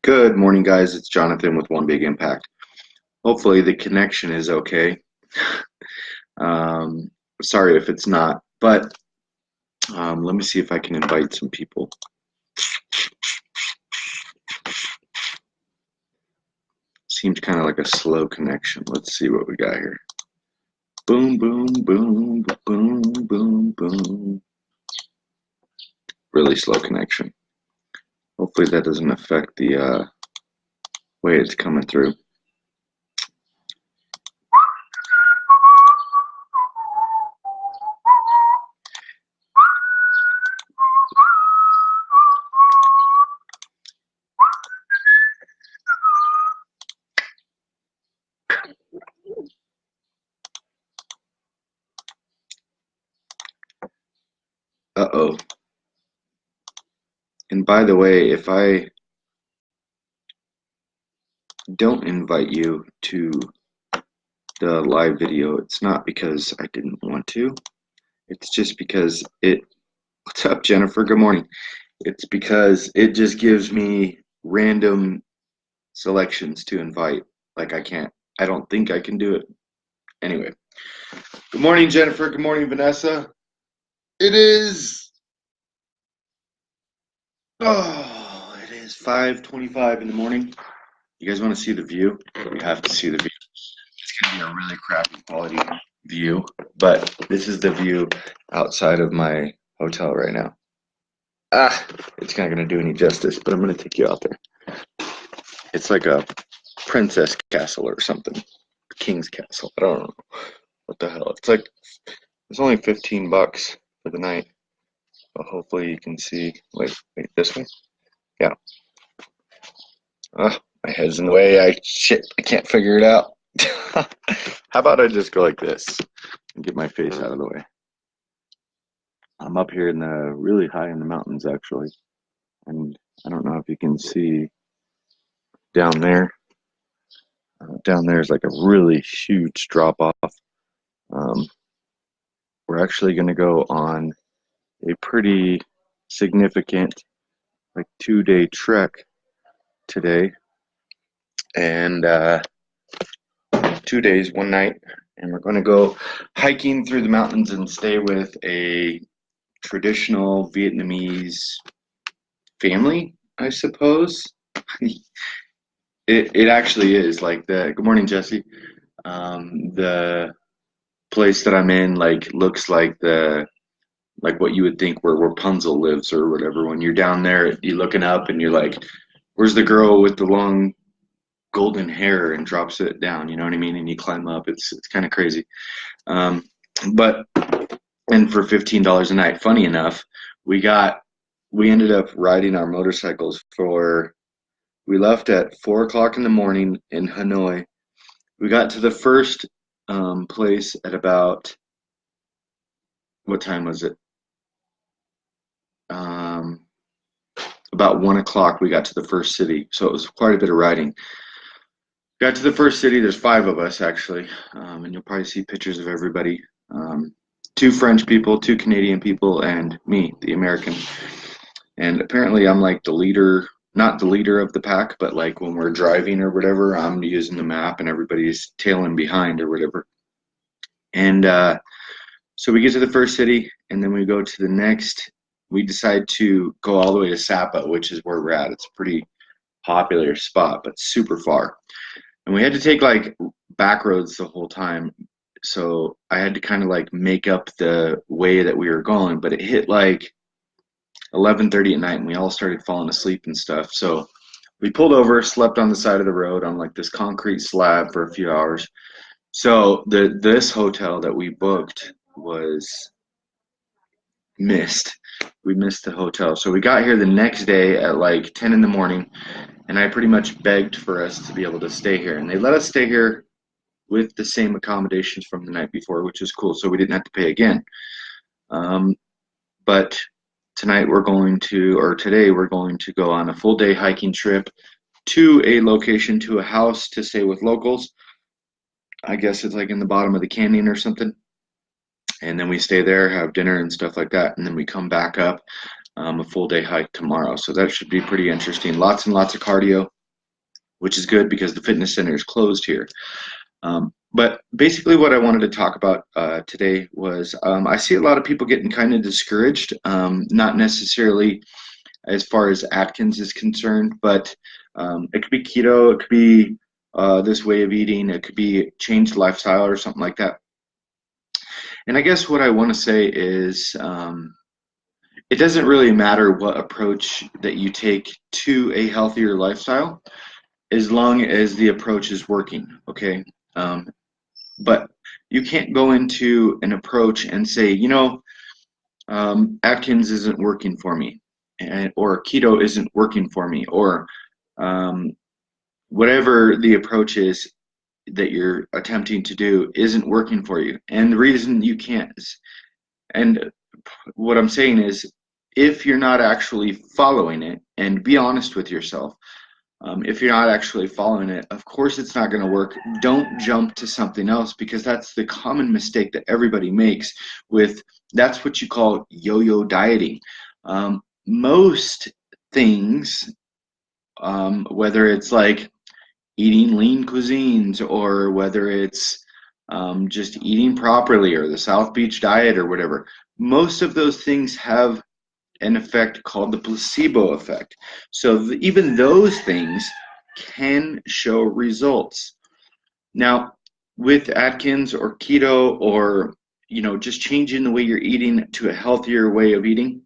Good morning, guys. It's Jonathan with One Big Impact. Hopefully, the connection is okay. Um, Sorry if it's not, but let me see if I can invite some people. Seems kind of like a slow connection. Let's see what we got here. Boom, boom, boom, boom, boom, boom. Really slow connection. Hopefully, that doesn't affect the way it's coming through. Uh-oh. And by the way, if I don't invite you to the live video, it's not because I didn't want to. It's just because what's up, Jennifer? Good morning. It's because it just gives me random selections to invite. Like I don't think I can do it. Anyway, good morning, Jennifer. Good morning, Vanessa. It is, it is 5:25 in the morning. You guys want to see the view? We have to see the view. It's going to be a really crappy quality view, but this is the view outside of my hotel right now. It's not going to do any justice, but I'm going to take you out there. It's like a princess castle or something. King's castle. I don't know what the hell. It's only $15 for the night. So hopefully you can see. Wait, this way? Yeah. My head's in the way. I can't figure it out. How about I just go like this and get my face out of the way? I'm up here really high in the mountains actually, and I don't know if you can see down there. Down there is like a really huge drop off. Um, we're actually going to go on a pretty significant, like 2-day trek today, and 2 days, one night, and we're going to go hiking through the mountains and stay with a traditional Vietnamese family, I suppose. It actually is like the. Good morning, Jesse. The place that I'm in looks like what you would think where Rapunzel lives or whatever. When you're down there, you're looking up and you're like, "Where's the girl with the long golden hair?" and drops it down. You know what I mean? And you climb up. It's kind of crazy. Um, but and for $15 a night, funny enough, we ended up riding our motorcycles for. We left at 4 o'clock in the morning in Hanoi. We got to the first place at about what time was it? Um, about 1 o'clock. We got to the first city, so it was quite a bit of riding. Got to the first city. There's five of us actually, and you'll probably see pictures of everybody. Two French people, two Canadian people, and me, the American. And apparently, I'm like the leader, not the leader of the pack, but like when we're driving or whatever, I'm using the map, and everybody's tailing behind or whatever. And so we get to the first city, and then we go to the next. We decide to go all the way to Sapa, which is where we're at. It's a pretty popular spot, but super far. And we had to take like back roads the whole time. So I had to kind of like make up the way that we were going, but it hit like 11:30 at night and we all started falling asleep and stuff. So we pulled over, slept on the side of the road on like this concrete slab for a few hours. So this hotel that we booked was missed. We missed the hotel. So we got here the next day at like 10 in the morning, and I pretty much begged for us to be able to stay here. And they let us stay here with the same accommodations from the night before, which is cool. So we didn't have to pay again. But today we're going to go on a full day hiking trip to a location, to a house to stay with locals. I guess it's like in the bottom of the canyon or something. And then we stay there, have dinner and stuff like that. And then we come back up a full day hike tomorrow. So that should be pretty interesting. Lots and lots of cardio. which is good because the fitness center is closed here. But basically what I wanted to talk about today was I see a lot of people getting kind of discouraged, not necessarily as far as Atkins is concerned, but it could be keto, it could be this way of eating, it could be changed lifestyle or something like that. And I guess what I want to say is it doesn't really matter what approach that you take to a healthier lifestyle as long as the approach is working, okay? But you can't go into an approach and say, you know, Atkins isn't working for me, or keto isn't working for me, or whatever the approach is that you're attempting to do isn't working for you. And the reason you can't is, and what I'm saying is, if you're not actually following it, and be honest with yourself, if you're not actually following it, of course it's not going to work. Don't jump to something else, because that's the common mistake that everybody makes with, that's what you call yo-yo dieting. Most things, whether it's like eating lean cuisines, or whether it's just eating properly, or the South Beach diet or whatever, most of those things have an effect called the placebo effect. So even those things can show results. Now, with Atkins or keto, or just changing the way you're eating to a healthier way of eating,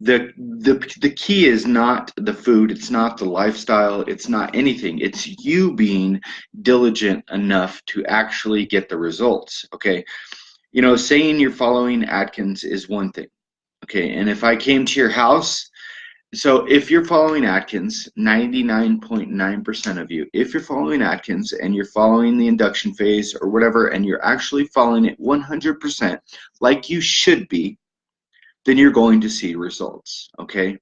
the key is not the food, it's not the lifestyle, it's not anything. It's you being diligent enough to actually get the results. Okay, saying you're following Atkins is one thing. Okay, and if I came to your house, so if you're following Atkins, 99.9% of you, if you're following Atkins and you're following the induction phase or whatever, and you're actually following it 100% like you should be, then you're going to see results, okay?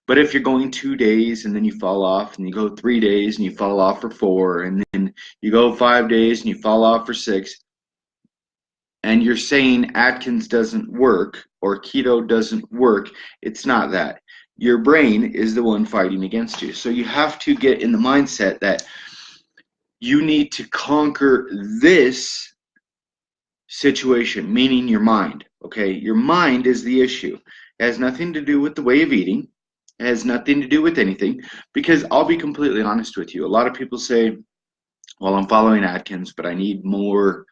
But if you're going 2 days and then you fall off, and you go 3 days and you fall off for 4, and then you go 5 days and you fall off for 6, and you're saying Atkins doesn't work or keto doesn't work, it's not that. Your brain is the one fighting against you. So you have to get in the mindset that you need to conquer this situation, meaning your mind, okay? Your mind is the issue. It has nothing to do with the way of eating. It has nothing to do with anything, because I'll be completely honest with you. A lot of people say, well, I'm following Atkins, but I need more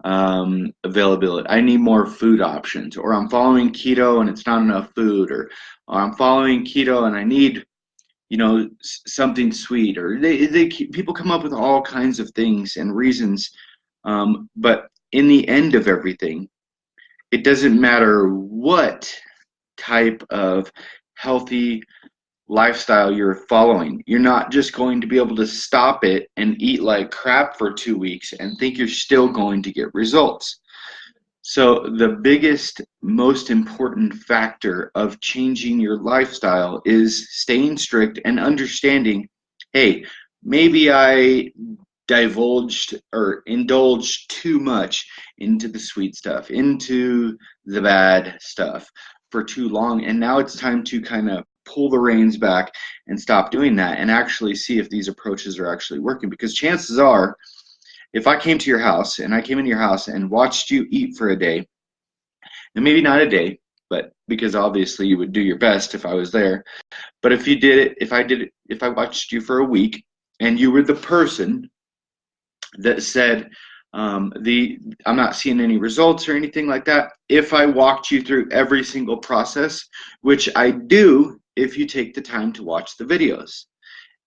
availability. I need more food options, or I'm following keto and it's not enough food, or I'm following keto and I need, something sweet, or people come up with all kinds of things and reasons. But in the end of everything, it doesn't matter what type of healthy lifestyle you're following. You're not just going to be able to stop it and eat like crap for 2 weeks and think you're still going to get results. So the biggest, most important factor of changing your lifestyle is staying strict and understanding, hey, maybe I divulged or indulged too much into the sweet stuff, into the bad stuff for too long, and now it's time to kind of pull the reins back and stop doing that, and actually see if these approaches are actually working. Because chances are, if I came to your house and I came into your house and watched you eat for a day, and maybe not a day, but because obviously you would do your best if I was there, but if you did it, if I watched you for a week and you were the person that said, I'm not seeing any results or anything like that, if I walked you through every single process, which I do if you take the time to watch the videos.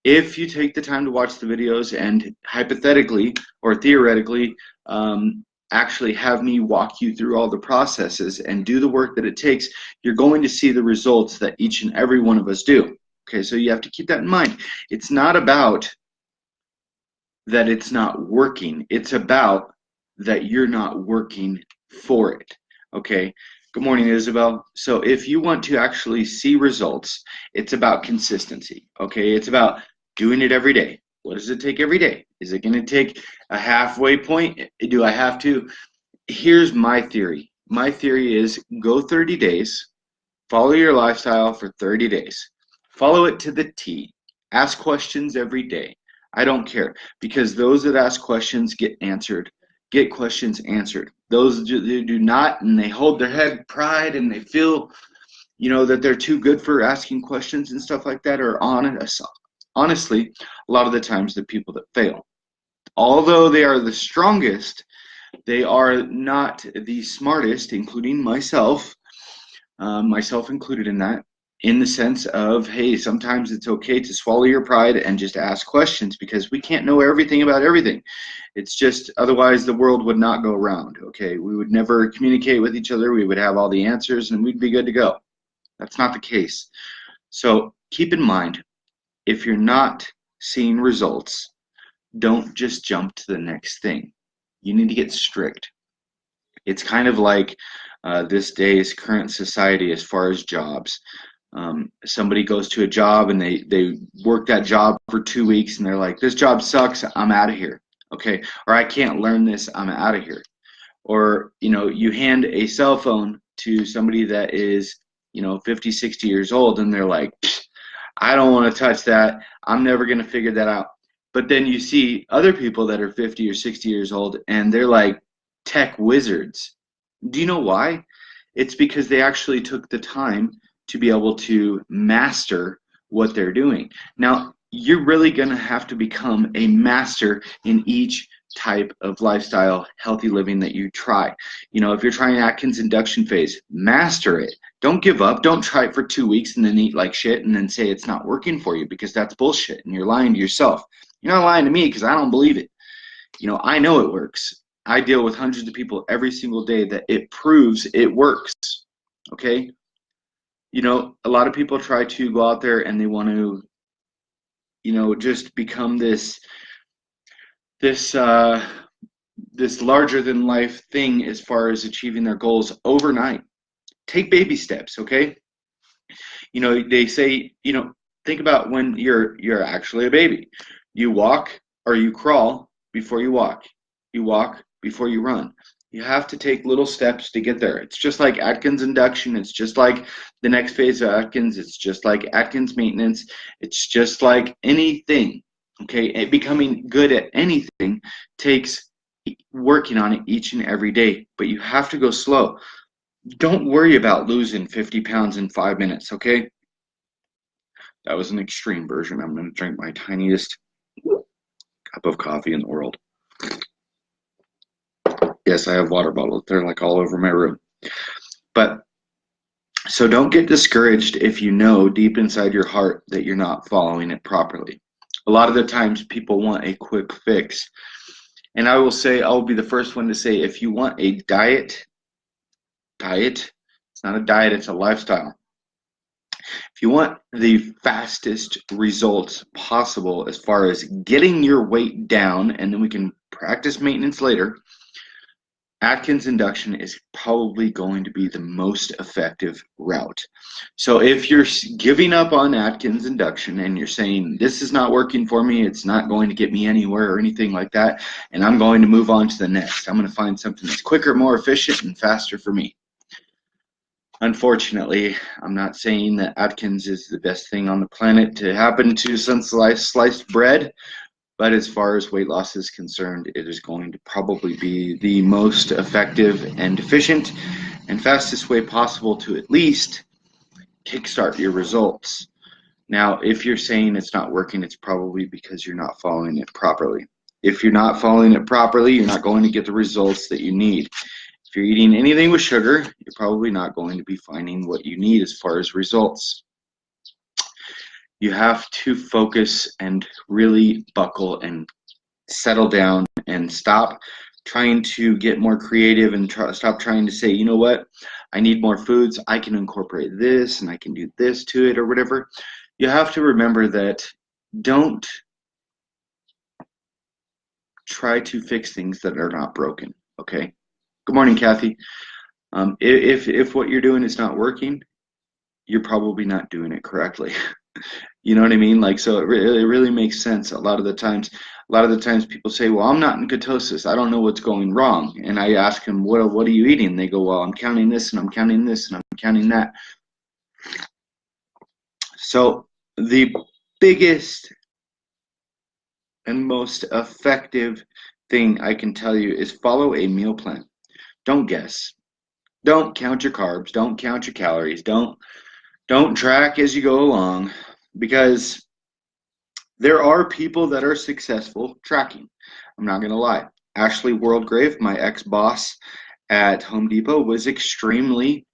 If you take the time to watch the videos and hypothetically or theoretically actually have me walk you through all the processes and do the work that it takes, you're going to see the results that each and every one of us do. Okay, so you have to keep that in mind. It's not about that it's not working. It's about that you're not working for it. Okay. Good morning, Isabel. So if you want to actually see results, it's about consistency. Okay. It's about doing it every day. What does it take every day? Is it going to take a halfway point? Do I have to? Here's my theory. My theory is go 30 days, follow your lifestyle for 30 days, follow it to the T. Ask questions every day. I don't care, because those that ask questions get questions answered. Those that do not, and they hold their head pride and they feel, that they're too good for asking questions and stuff like that, are honestly a lot of the times the people that fail. Although they are the strongest, they are not the smartest, including myself included in that, in the sense of, hey, sometimes it's okay to swallow your pride and just ask questions, because we can't know everything about everything. It's just, otherwise the world would not go around, okay? We would never communicate with each other. We would have all the answers and we'd be good to go. That's not the case. So keep in mind, if you're not seeing results, don't just jump to the next thing. You need to get strict. It's kind of like this day's current society as far as jobs. Somebody goes to a job and they work that job for 2 weeks and they're like, this job sucks, I'm out of here. Okay, or I can't learn this, I'm out of here. Or you hand a cell phone to somebody that is 50, 60 years old, and they're like, I don't want to touch that, I'm never going to figure that out. But then you see other people that are 50 or 60 years old and they're like tech wizards. Do you know why? It's because they actually took the time to be able to master what they're doing. Now, you're really going to have to become a master in each type of lifestyle, healthy living that you try. If you're trying Atkins induction phase, master it. Don't give up. Don't try it for 2 weeks and then eat like shit and then say it's not working for you, because that's bullshit and you're lying to yourself. You're not lying to me, because I don't believe it. I know it works. I deal with hundreds of people every single day that it proves it works. Okay? A lot of people try to go out there and they want to, just become this larger than life thing as far as achieving their goals overnight. Take baby steps, okay? They say, think about when you're actually a baby. You walk or you crawl before you walk. You walk before you run. You have to take little steps to get there. It's just like Atkins induction. It's just like the next phase of Atkins. It's just like Atkins maintenance. It's just like anything, okay? Becoming good at anything takes working on it each and every day, but you have to go slow. Don't worry about losing 50 pounds in 5 minutes, okay? That was an extreme version. I'm going to drink my tiniest cup of coffee in the world. Yes, I have water bottles. They're like all over my room. But so don't get discouraged if you know deep inside your heart that you're not following it properly. A lot of the times people want a quick fix. And I will say, I'll be the first one to say, if you want a diet, it's not a diet, it's a lifestyle. If you want the fastest results possible as far as getting your weight down, and then we can practice maintenance later, Atkins induction is probably going to be the most effective route. So if you're giving up on Atkins induction and you're saying, this is not working for me, it's not going to get me anywhere or anything like that, and I'm going to move on to the next, I'm going to find something that's quicker, more efficient, and faster for me. Unfortunately, I'm not saying that Atkins is the best thing on the planet to happen to some sliced bread, but as far as weight loss is concerned, it is going to probably be the most effective and efficient and fastest way possible to at least kickstart your results. Now, if you're saying it's not working, it's probably because you're not following it properly. If you're not following it properly, you're not going to get the results that you need. If you're eating anything with sugar, you're probably not going to be finding what you need as far as results. You have to focus and really buckle and settle down and stop trying to get more creative and stop trying to say, you know what, I need more foods, I can incorporate this and I can do this to it or whatever. You have to remember that don't try to fix things that are not broken, okay? Good morning, Kathy. If what you're doing is not working, you're probably not doing it correctly. You know what I mean? Like, so it really makes sense. A lot of the times people say, well, I'm not in ketosis, I don't know what's going wrong. And I ask them, what are you eating? They go, well, I'm counting this and I'm counting this and I'm counting that. So the biggest and most effective thing I can tell you is follow a meal plan. Don't guess. Don't count your carbs. Don't count your calories. Don't track as you go along, because there are people that are successful tracking. I'm not going to lie. Ashley Worldgrave, my ex-boss at Home Depot, was extremely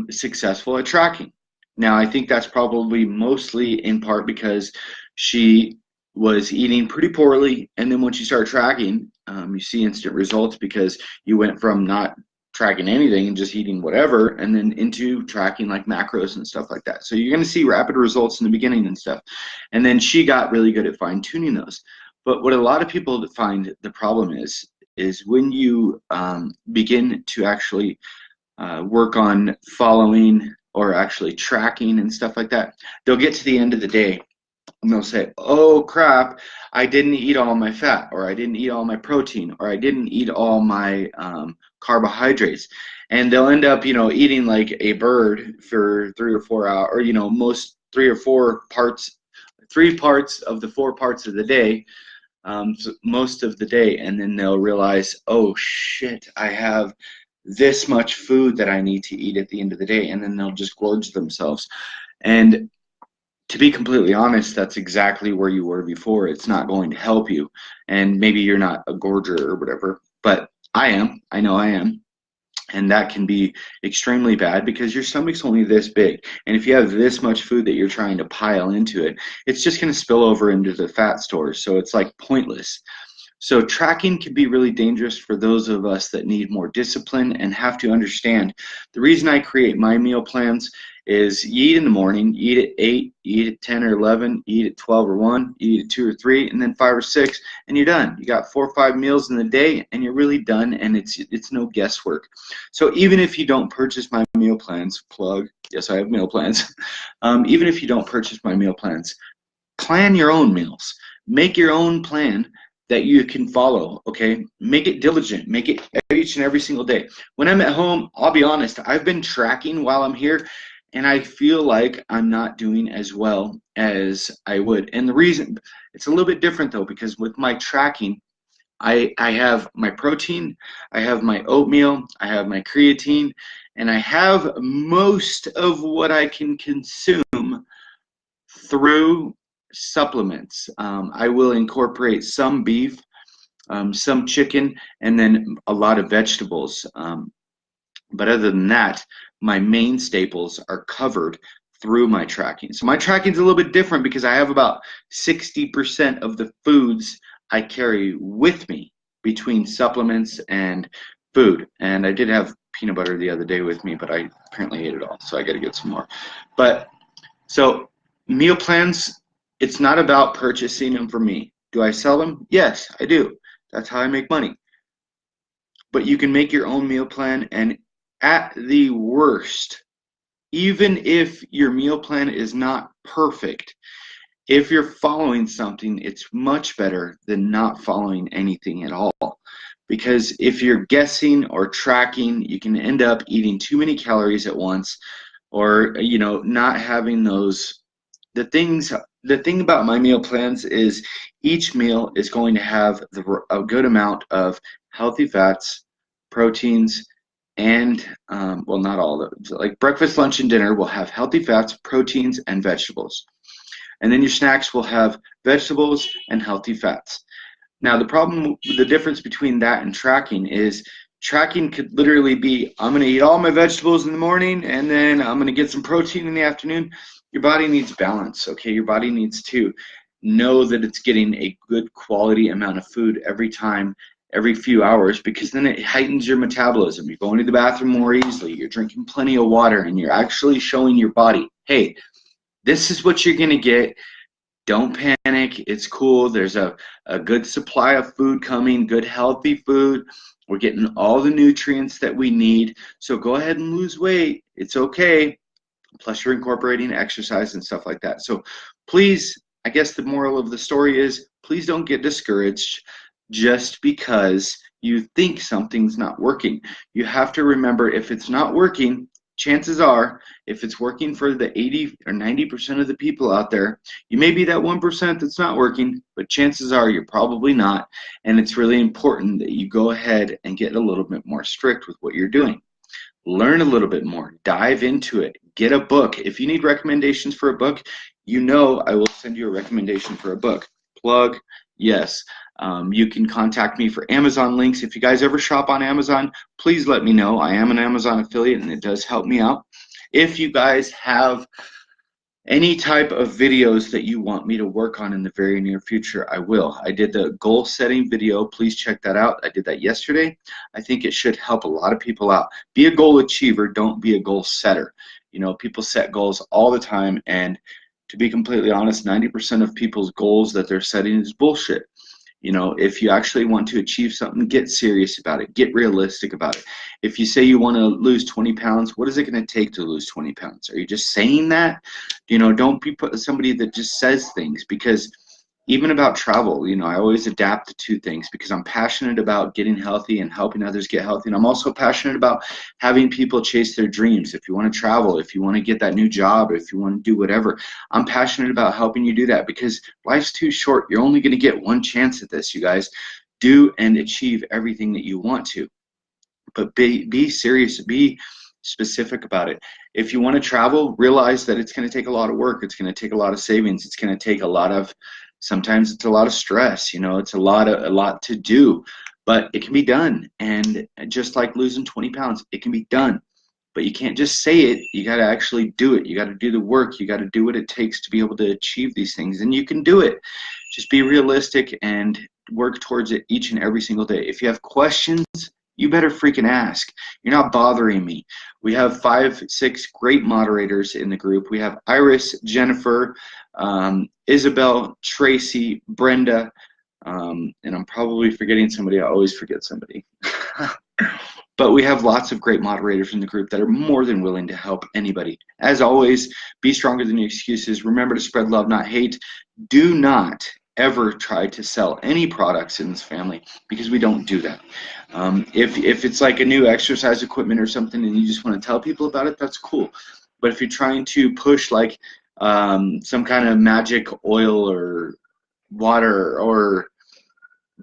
successful at tracking. Now, I think that's probably mostly in part because she was eating pretty poorly, and then when she started tracking, you see instant results, because you went from not tracking anything and just eating whatever, and then into tracking like macros and stuff like that. So you're going to see rapid results in the beginning and stuff. And then she got really good at fine-tuning those. But what a lot of people find the problem is when you begin to actually work on following or actually tracking and stuff like that, they'll get to the end of the day and they'll say, oh crap, I didn't eat all my fat, or I didn't eat all my protein, or I didn't eat all my carbohydrates. And they'll end up, eating like a bird for 3 or 4 hours, or, most 3 parts of the 4 parts of the day, so most of the day. And then they'll realize, oh shit, I have this much food that I need to eat at the end of the day. And then they'll just gorge themselves. And to be completely honest, that's exactly where you were before. It's not going to help you. And maybe you're not a gorger or whatever, but I am. I know I am. And that can be extremely bad, because your stomach's only this big. And if you have this much food that you're trying to pile into it, it's just going to spill over into the fat stores. So it's like pointless. So tracking can be really dangerous for those of us that need more discipline and have to understand. The reason I create my meal plans is you eat in the morning, you eat at 8, you eat at 10 or 11, you eat at 12 or 1, you eat at 2 or 3, and then 5 or 6, and you're done. You got 4 or 5 meals in the day, and you're really done, and it's no guesswork. So even if you don't purchase my meal plans, plug, yes, I have meal plans. Even if you don't purchase my meal plans, plan your own meals. Make your own plan that you can follow, okay? Make it diligent. Make it each and every single day. When I'm at home, I'll be honest, I've been tracking while I'm here, and I feel like I'm not doing as well as I would. And the reason, it's a little bit different though, because with my tracking, I have my protein, I have my oatmeal, I have my creatine, and I have most of what I can consume through supplements. I will incorporate some beef, some chicken, and then a lot of vegetables. But other than that, my main staples are covered through my tracking. So my tracking is a little bit different because I have about 60% of the foods I carry with me between supplements and food. And I did have peanut butter the other day with me, but I apparently ate it all, so I got to get some more. But so meal plans, it's not about purchasing them for me. Do I sell them? Yes, I do. That's how I make money. But you can make your own meal plan, and at the worst, even if your meal plan is not perfect, if you're following something, it's much better than not following anything at all. Because if you're guessing or tracking, you can end up eating too many calories at once, or not having those. The thing about my meal plans is each meal is going to have a good amount of healthy fats, proteins, and well, not all of them. So like breakfast, lunch, and dinner will have healthy fats, proteins, and vegetables. And then your snacks will have vegetables and healthy fats. Now, the difference between that and tracking is tracking could literally be, I'm going to eat all my vegetables in the morning, and then I'm going to get some protein in the afternoon. Your body needs balance, okay? Your body needs to know that it's getting a good quality amount of food every time, every few hours, because then it heightens your metabolism. You're going to the bathroom more easily. You're drinking plenty of water, and you're actually showing your body, hey, this is what you're going to get. Don't panic. It's cool. There's a good supply of food coming, good healthy food. We're getting all the nutrients that we need. So go ahead and lose weight. It's okay. Plus you're incorporating exercise and stuff like that. So please, I guess the moral of the story is, please don't get discouraged just because you think something's not working. You have to remember, if it's not working, chances are, if it's working for the 80 or 90% of the people out there, you may be that 1% that's not working, but chances are you're probably not. And it's really important that you go ahead and get a little bit more strict with what you're doing. Learn a little bit more, dive into it, get a book. If you need recommendations for a book, you know I will send you a recommendation for a book. Plug, yes. You can contact me for Amazon links. If you guys ever shop on Amazon, please let me know. I am an Amazon affiliate and it does help me out. If you guys have any type of videos that you want me to work on in the very near future, I will. I did the goal setting video. Please check that out. I did that yesterday. I think it should help a lot of people out. Be a goal achiever. Don't be a goal setter. You know, people set goals all the time, and to be completely honest, 90% of people's goals that they're setting is bullshit. You know, if you actually want to achieve something, get serious about it. Get realistic about it. If you say you want to lose 20 pounds, what is it going to take to lose 20 pounds? Are you just saying that? You know, don't be somebody that just says things, because even about travel, you know, I always adapt the two things because I'm passionate about getting healthy and helping others get healthy. And I'm also passionate about having people chase their dreams. If you want to travel, if you want to get that new job, if you want to do whatever, I'm passionate about helping you do that because life's too short. You're only going to get one chance at this, you guys. Do and achieve everything that you want to. But be serious, be specific about it. If you want to travel, realize that it's going to take a lot of work. It's going to take a lot of savings. It's going to take a lot of, sometimes it's a lot of stress, you know, it's a lot to do, but it can be done. And just like losing 20 pounds, it can be done. But you can't just say it. You got to actually do it. You got to do the work. You got to do what it takes to be able to achieve these things. And you can do it. Just be realistic and work towards it each and every single day. If you have questions, you better freaking ask. You're not bothering me. We have 5, 6 great moderators in the group. We have Iris, Jennifer, Isabel, Tracy, Brenda, and I'm probably forgetting somebody. I always forget somebody. But we have lots of great moderators in the group that are more than willing to help anybody. As always, be stronger than your excuses. Remember to spread love, not hate. Do not ever try to sell any products in this family, because we don't do that. If it's like a new exercise equipment or something and you just want to tell people about it, that's cool. But if you're trying to push like some kind of magic oil or water or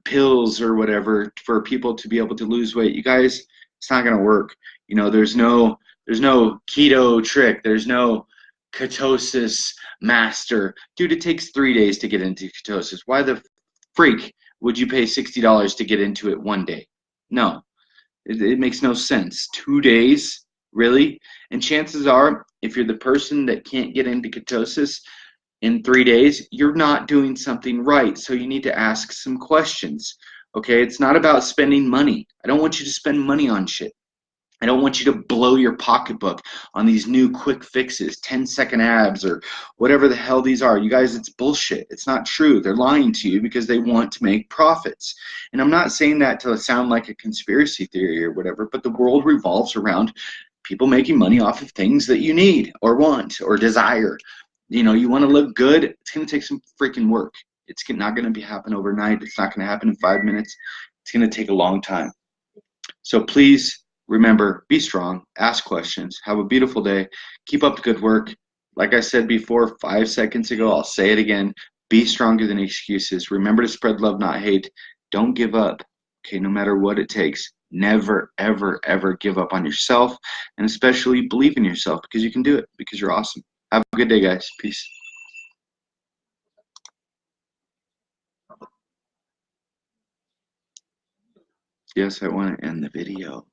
pills or whatever for people to be able to lose weight, you guys, it's not going to work. You know, there's no keto trick. There's no ketosis master. Dude, it takes 3 days to get into ketosis. Why the freak would you pay $60 to get into it one day? No, it makes no sense. 2 days, really? And chances are, if you're the person that can't get into ketosis in 3 days, you're not doing something right. So you need to ask some questions. Okay, it's not about spending money. I don't want you to spend money on shit. I don't want you to blow your pocketbook on these new quick fixes, 10-second abs or whatever the hell these are. You guys, it's bullshit. It's not true. They're lying to you because they want to make profits. And I'm not saying that to sound like a conspiracy theory or whatever, but the world revolves around people making money off of things that you need or want or desire. You know, you want to look good, it's going to take some freaking work. It's not going to happen overnight. It's not going to happen in 5 minutes. It's going to take a long time. So please, remember, be strong, ask questions, have a beautiful day, keep up the good work. Like I said before 5 seconds ago, I'll say it again, be stronger than excuses. Remember to spread love, not hate. Don't give up, okay, no matter what it takes. Never, ever, ever give up on yourself, and especially believe in yourself, because you can do it, because you're awesome. Have a good day, guys. Peace. Yes, I want to end the video.